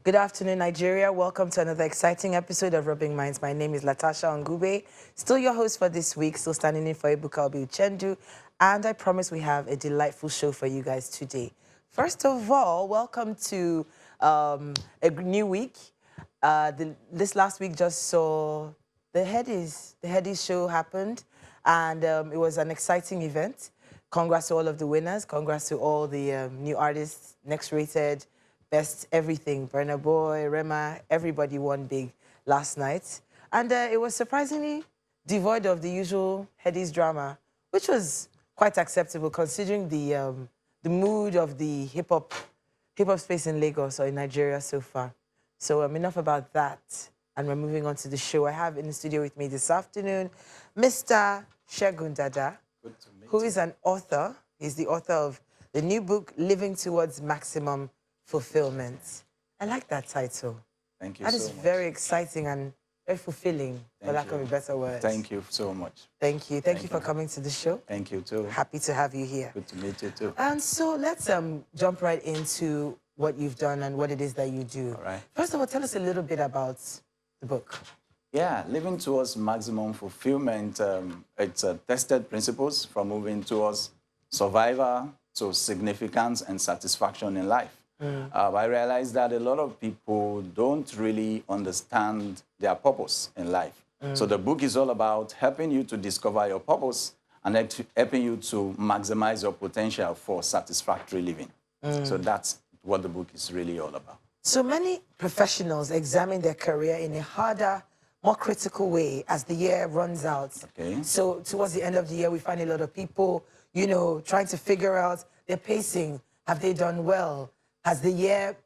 Good afternoon, Nigeria. Welcome to another exciting episode of Rubbin Minds. My name is Latasha Ngube, still your host for this week, still standing in for Ebuka Obi-Uchendu, and I promise we have a delightful show for you guys today. First of all, welcome to a new week. This last week just saw the Headies show happened, and it was an exciting event. Congrats to all of the winners. Congrats to all the new artists, Next Rated, Best Everything, Burna Boy, Rema, everybody won big last night. And it was surprisingly devoid of the usual Headies drama, which was quite acceptable considering the mood of the hip-hop space in Lagos or in Nigeria so far. So enough about that. And we're moving on to the show. I have in the studio with me this afternoon, Mr. Segun Dada, who is an author. He's the author of the new book, Living Towards Maximum Fulfillment. I like that title. Thank you That so is much. very exciting and very fulfilling, for lack of a better word. Thank you so much. Thank you. Thank you for coming to the show. Thank you too. Happy to have you here. Good to meet you too. And so let's jump right into what you've done and what it is that you do. All right. First of all, tell us a little bit about the book. Yeah, Living Towards Maximum Fulfillment, it's tested principles from moving towards survival to significance and satisfaction in life. I realized that a lot of people don't really understand their purpose in life. So the book is all about helping you to discover your purpose and helping you to maximize your potential for satisfactory living. So that's what the book is really all about. So many professionals examine their career in a harder, more critical way as the year runs out. Okay. So towards the end of the year, we find a lot of people, you know, trying to figure out their pacing. Have they done well? Has the year,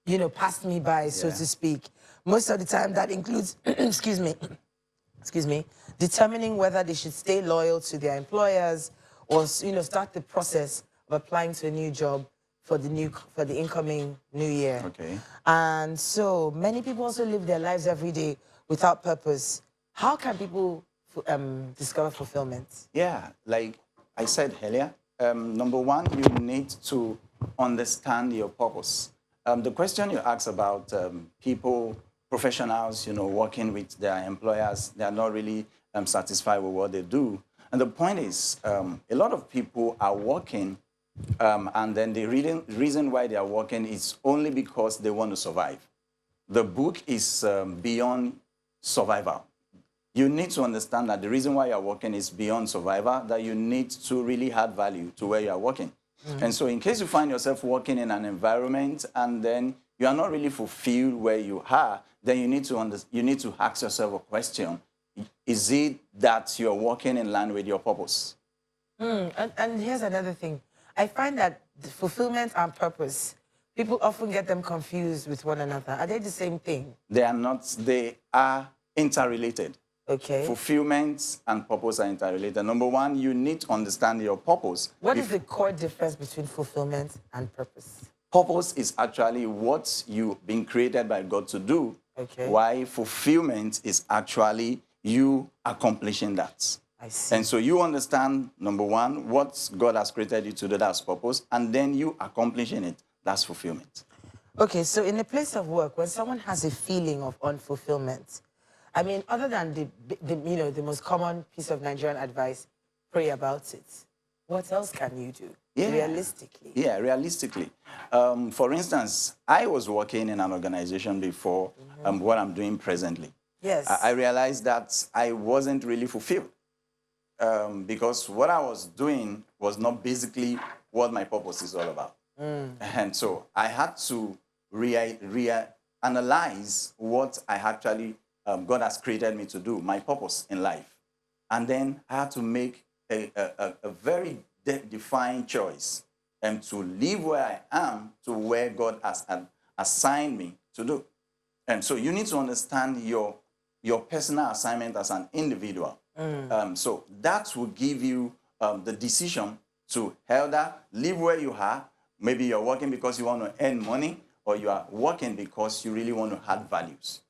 you know, passed me by, so to speak? Most of the time that includes, excuse me, determining whether they should stay loyal to their employers or, you know, start the process of applying to a new job for the incoming new year. Okay. And so many people also live their lives every day without purpose. How can people discover fulfillment? Yeah, like I said earlier, number one, you need to understand your purpose. The question you asked about people, professionals, you know, working with their employers, they are not really satisfied with what they do. And the point is, a lot of people are working, and then the reason why they are working is only because they want to survive. The book is beyond survival. You need to understand that the reason why you're working is beyond survival, that you need to really add value to where you are working. And so in case you find yourself working in an environment and then you are not really fulfilled where you are, then you need to ask yourself a question. Is it that you're working in line with your purpose? And here's another thing. I find that the fulfillment and purpose, people often get them confused with one another. Are they the same thing? They are not. They are interrelated. Okay. Fulfillment and purpose are interrelated. Number one, you need to understand your purpose. What is the core difference between fulfillment and purpose? Purpose is actually what you've been created by God to do. Okay. Why fulfillment is actually you accomplishing that. I see. And so you understand, number one, what God has created you to do, that's purpose, and then you accomplishing it, that's fulfillment. Okay, so in a place of work, when someone has a feeling of unfulfillment, I mean, other than the most common piece of Nigerian advice, pray about it. What else can you do, realistically? Yeah, realistically. For instance, I was working in an organization before what I'm doing presently. Yes. I realized that I wasn't really fulfilled because what I was doing was not basically what my purpose is all about. And so I had to reanalyze what I actually God has created me to do, my purpose in life. And then I had to make a very defined choice and to live where I am to where God has assigned me to do. And so you need to understand your personal assignment as an individual. So that will give you the decision to either live where you are. Maybe you're working because you want to earn money, or you are working because you really want to add values.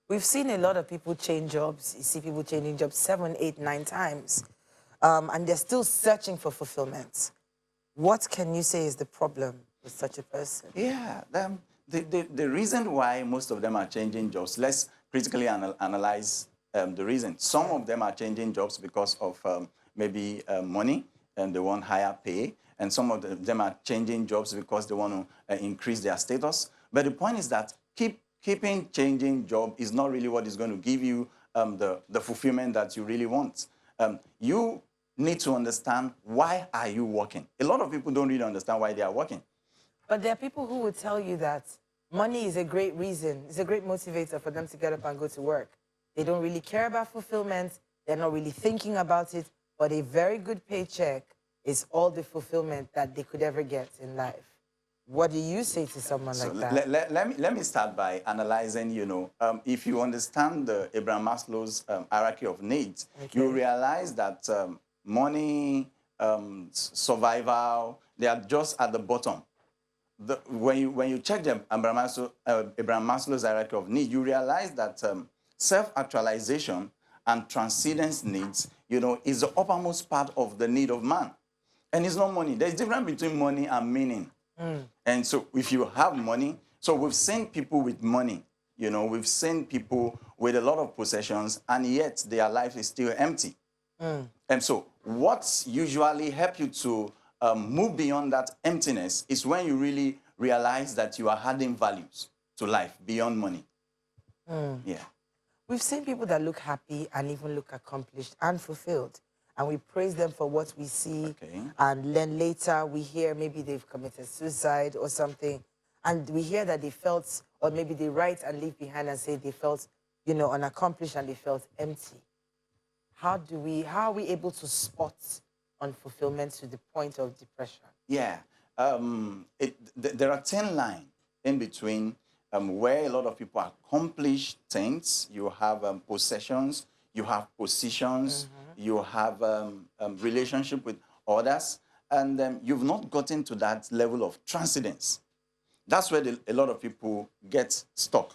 We've seen a lot of people change jobs. You see people changing jobs 7, 8, 9 times, and they're still searching for fulfillment. What can you say is the problem with such a person? Yeah, The reason why most of them are changing jobs, let's critically analyze the reason. Some of them are changing jobs because of maybe money, and they want higher pay. And some of them are changing jobs because they want to increase their status. But the point is that keeping changing job is not really what is going to give you the fulfillment that you really want. You need to understand, why are you working? A lot of people don't really understand why they are working. But there are people who would tell you that money is a great reason, it's a great motivator for them to get up and go to work. They don't really care about fulfillment, they're not really thinking about it, but a very good paycheck is all the fulfillment that they could ever get in life. What do you say to someone like that? Let me start by analyzing, if you understand the Abraham Maslow's hierarchy of needs, you realize that money, survival, they are just at the bottom. When you check the Abraham Maslow's hierarchy of needs, you realize that self-actualization and transcendence needs, is the uppermost part of the need of man. And it's not money. There's a difference between money and meaning. And so if you have money, so we've seen people with money, we've seen people with a lot of possessions, and yet their life is still empty. And so what's usually help you to move beyond that emptiness is when you really realize that you are adding values to life beyond money. Yeah. We've seen people that look happy and even look accomplished and fulfilled, and we praise them for what we see. And then later we hear maybe they've committed suicide or something, and we hear that they felt, or maybe they write and leave behind and say they felt, unaccomplished and they felt empty. How are we able to spot unfulfillment to the point of depression? Yeah. There are 10 lines in between where a lot of people accomplish things. You have possessions, you have positions, you have relationship with others, and you've not gotten to that level of transcendence. That's where a lot of people get stuck.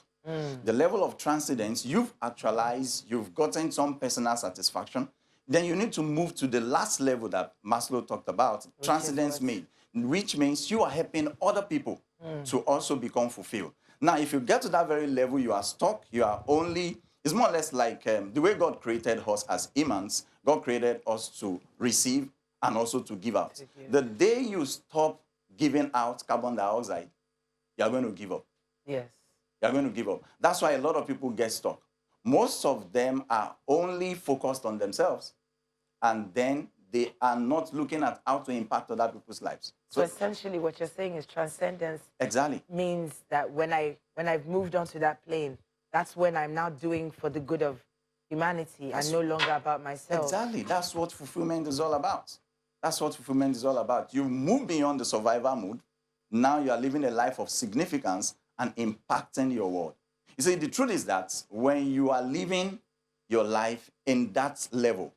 The level of transcendence, you've actualized, you've gotten some personal satisfaction, then you need to move to the last level that Maslow talked about, transcendence made, which means you are helping other people to also become fulfilled. Now, if you get to that very level, you are stuck, you are only, it's more or less like the way God created us as humans. God created us to receive and also to give out. The day you stop giving out carbon dioxide, you're going to give up. Yes. You're going to give up. That's why a lot of people get stuck. Most of them are only focused on themselves, and then they are not looking at how to impact other people's lives. So essentially what you're saying is transcendence exactly means that when I've moved on to that plane, that's when I'm now doing for the good of humanity and no longer about myself. Exactly. That's what fulfillment is all about. That's what fulfillment is all about. You move beyond the survivor mood. Now you are living a life of significance and impacting your world. You see, the truth is that when you are living your life in that level,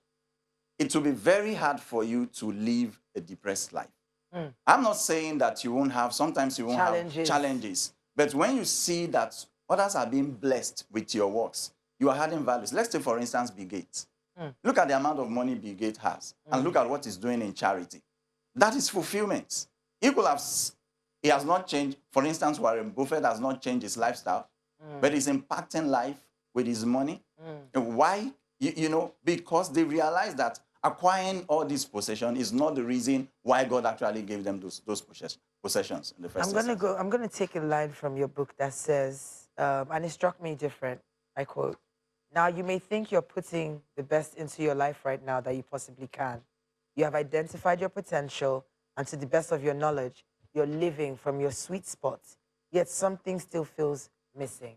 it will be very hard for you to live a depressed life. I'm not saying that you won't have, sometimes you won't have challenges. But when you see that others are being blessed with your works, you are adding values. Let's take, for instance, Bill Gates. Look at the amount of money Bill Gates has, and look at what he's doing in charity. That is fulfillment. He has not changed. For instance, Warren Buffett has not changed his lifestyle, but he's impacting life with his money. And why? Because they realize that acquiring all these possessions is not the reason why God actually gave them those possessions in the first instance. I'm going to take a line from your book that says, and it struck me different, I quote, "Now you may think you're putting the best into your life right now that you possibly can. You have identified your potential, and to the best of your knowledge, you're living from your sweet spot, yet something still feels missing."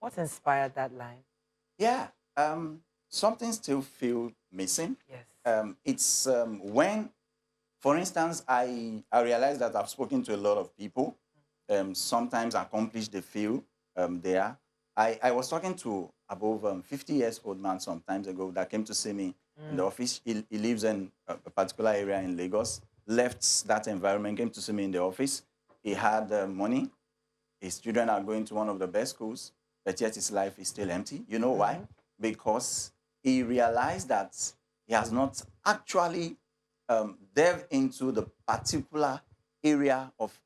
What inspired that line? Yeah, something still feels missing. Yes. It's when, for instance, I realize that I've spoken to a lot of people, sometimes accomplished they feel there. I was talking to above 50 years old man some times ago that came to see me in the office. He lives in a particular area in Lagos, left that environment, came to see me in the office. He had money. His children are going to one of the best schools, but yet his life is still empty. You know why? Because he realized that he has not actually delved into the particular area of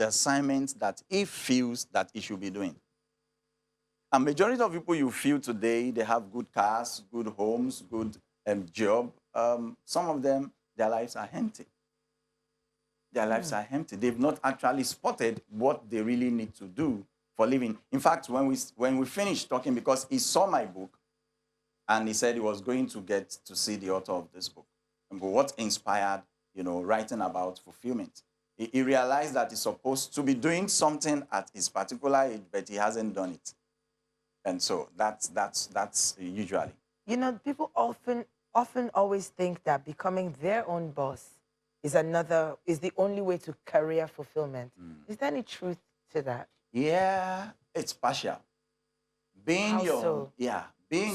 the assignment that he feels that he should be doing. A majority of people you feel today, they have good cars, good homes, good job. Some of them, their lives are empty. Their lives are empty. They've not actually spotted what they really need to do for living. In fact, when we finished talking, because he saw my book, and he said he was going to get to see the author of this book. And what inspired, writing about fulfillment. He realized that he's supposed to be doing something at his particular age, but he hasn't done it. And so that's usually. People often always think that becoming their own boss is the only way to career fulfillment. Is there any truth to that? Yeah, it's partial. How so?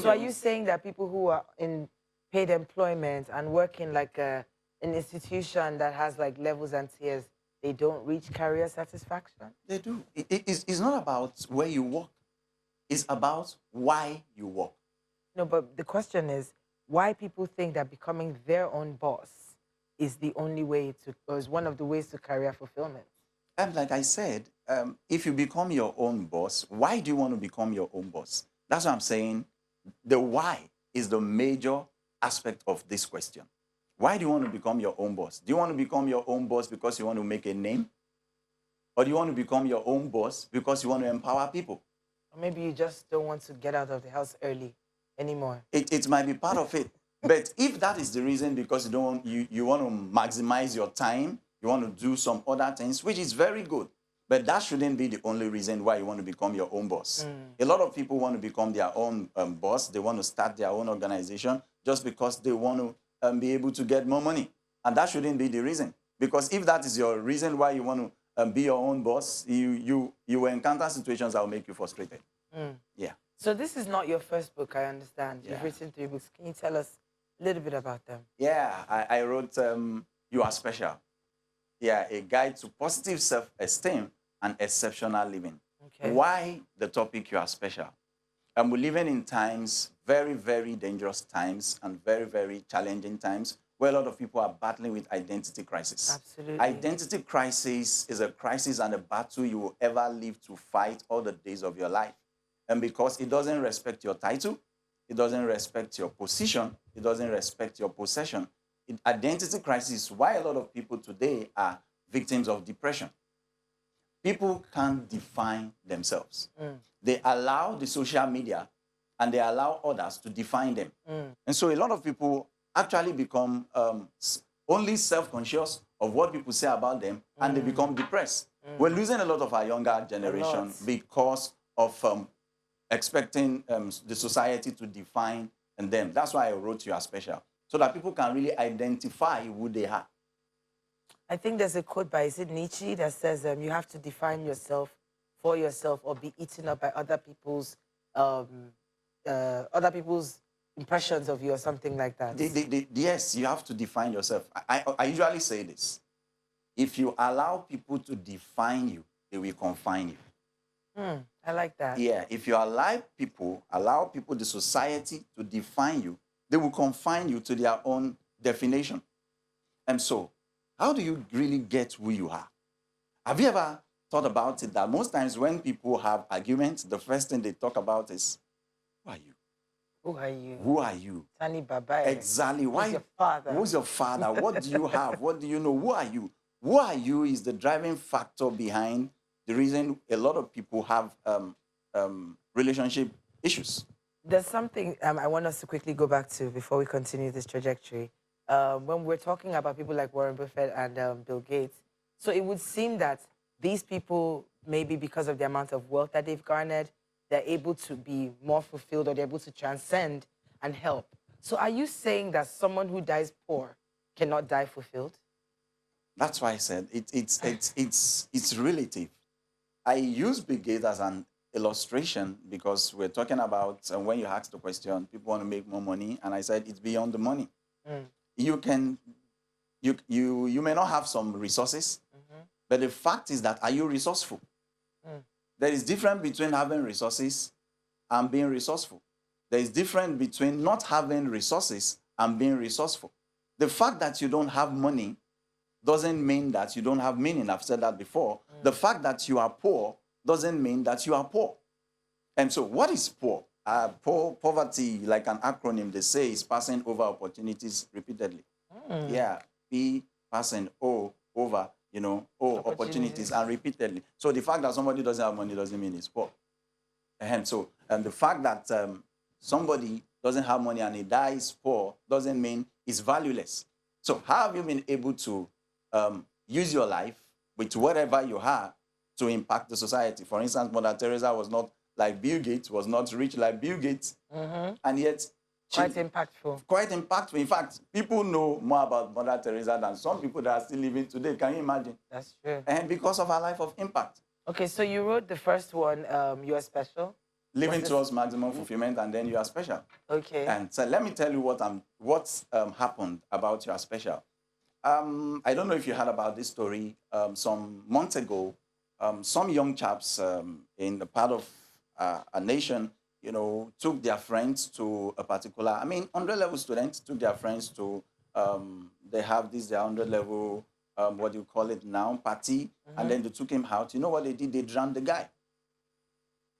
So are you saying that people who are in paid employment and work in like an institution that has like levels and tiers, they don't reach career satisfaction? They do. It's not about where you work. It's about why you work. No, but the question is why people think that becoming their own boss is the only way to, or is one of the ways to career fulfillment. And like I said, if you become your own boss, why do you want to become your own boss? That's what I'm saying. The why is the major aspect of this question. Why do you want to become your own boss? Do you want to become your own boss because you want to make a name? Or do you want to become your own boss because you want to empower people? Or maybe you just don't want to get out of the house early anymore. It might be part of it. But if that is the reason because you want to maximize your time, you want to do some other things, which is very good. But that shouldn't be the only reason why you want to become your own boss. A lot of people want to become their own boss. They want to start their own organization just because they want to be able to get more money. And that shouldn't be the reason. Because if that is your reason why you want to be your own boss, you will encounter situations that will make you frustrated. Yeah. So this is not your first book, I understand. You've written 3 books. Can you tell us a little bit about them? Yeah, I wrote You Are Special. Yeah, a guide to positive self-esteem and exceptional living. Okay. Why the topic You Are Special? We're living in times, very, very dangerous times and very, very challenging times where a lot of people are battling with identity crisis. Absolutely. Identity crisis is a crisis and a battle you will ever live to fight all the days of your life. And because it doesn't respect your title, it doesn't respect your position, it doesn't respect your possession. Identity crisis is why a lot of people today are victims of depression. People can't define themselves. They allow the social media and they allow others to define them. And so a lot of people actually become only self-conscious of what people say about them and they become depressed. We're losing a lot of our younger generation because of expecting the society to define them. That's why I wrote You Are Special, so that people can really identify who they are. I think there's a quote by, is it Nietzsche, that says you have to define yourself for yourself or be eaten up by other people's impressions of you or something like that. Yes, you have to define yourself. I usually say this. If you allow people to define you, they will confine you. I like that. Yeah, if you allow people, the society to define you, they will confine you to their own definition. And so, how do you really get who you are? Have you ever thought about it that most times when people have arguments, the first thing they talk about is, who are you? Who are you? Who are you? Tani Baba. Exactly. Who's your father? Who's your father? What do you have? What do you know? Who are you? Who are you is the driving factor behind the reason a lot of people have relationship issues. There's something I want us to quickly go back to before we continue this trajectory. When we're talking about people like Warren Buffett and Bill Gates, so it would seem that these people, maybe because of the amount of wealth that they've garnered, they're able to be more fulfilled or they're able to transcend and help. So are you saying that someone who dies poor cannot die fulfilled? That's why I said it's relative. I use Bill Gates as an illustration because we're talking about when you ask the question, people want to make more money, and I said it's beyond the money. You may not have some resources, but the fact is that are you resourceful? There is difference between having resources and being resourceful. There is difference between not having resources and being resourceful. The fact that you don't have money doesn't mean that you don't have meaning. I've said that before. The fact that you are poor doesn't mean that you are poor. And so what is poor? Poverty, like an acronym, they say, is passing over opportunities repeatedly. Yeah, P, passing, O, over, O, opportunities, and repeatedly. So the fact that somebody doesn't have money doesn't mean he's poor. And so the fact that somebody doesn't have money and he dies poor doesn't mean he's valueless. So how have you been able to use your life with whatever you have to impact the society? For instance, Mother Teresa was not like Bill Gates, was not rich like Bill Gates, and yet quite impactful. Quite impactful. In fact, people know more about Mother Teresa than some people that are still living today. Can you imagine? That's true. And because of her life of impact. Okay, so you wrote the first one, You Are Special. Living towards maximum fulfillment, and then You Are Special. Okay. And so let me tell you what's happened about You Are Special. I don't know if you heard about this story. Some months ago, some young chaps in the part of a nation, took their friends to a particular, 100-level students took their friends to, they have this, their 100-level, what do you call it now, party, and then they took him out. You know what they did? They drowned the guy.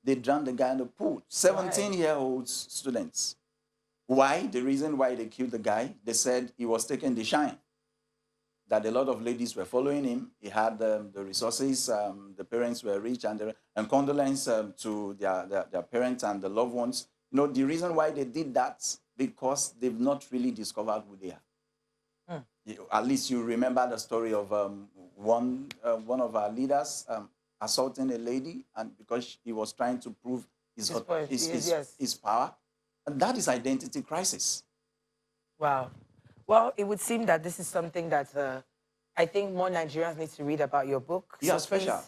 They drowned the guy in the pool. 17-year-old students. Why? The reason why they killed the guy, they said he was taking the shine. That a lot of ladies were following him. He had the resources, the parents were rich, and condolence to their parents and the loved ones. The reason why they did that, because they've not really discovered who they are. At least you remember the story of one of our leaders assaulting a lady, and because he was trying to prove his power. And that is identity crisis. Wow. Well, it would seem that this is something that I think more Nigerians need to read about your book. You are special.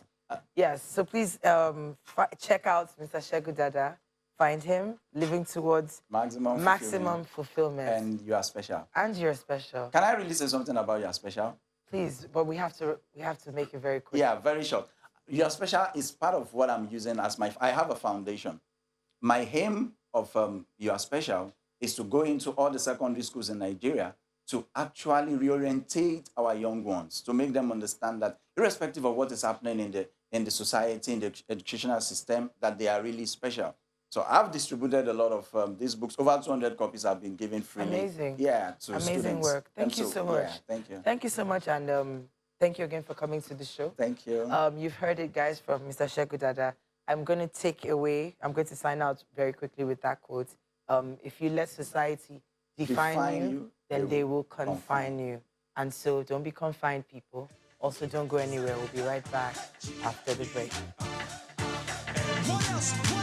Yes, so please check out Mr. Segun Dada. Find him, living towards maximum fulfillment. And You Are Special. And You're Special. Can I really say something about You Are Special? Please, but we have to make it very quick. Yeah, very short. You Are Special is part of what I'm using as I have a foundation. My aim of You Are Special is to go into all the secondary schools in Nigeria to actually reorientate our young ones, to make them understand that irrespective of what is happening in the society, in the educational system, that they are really special. So I've distributed a lot of these books. Over 200 copies have been given freely. Amazing. Yeah, to Amazing students. work. Thank you so much. Yeah, thank you. Thank you so much, and thank you again for coming to the show. Thank you. You've heard it, guys, from Mr. Segun Dada. I'm going to sign out very quickly with that quote. If you let society define you, then they will confine you. And so don't be confined, people. Also, don't go anywhere. We'll be right back after the break. What else?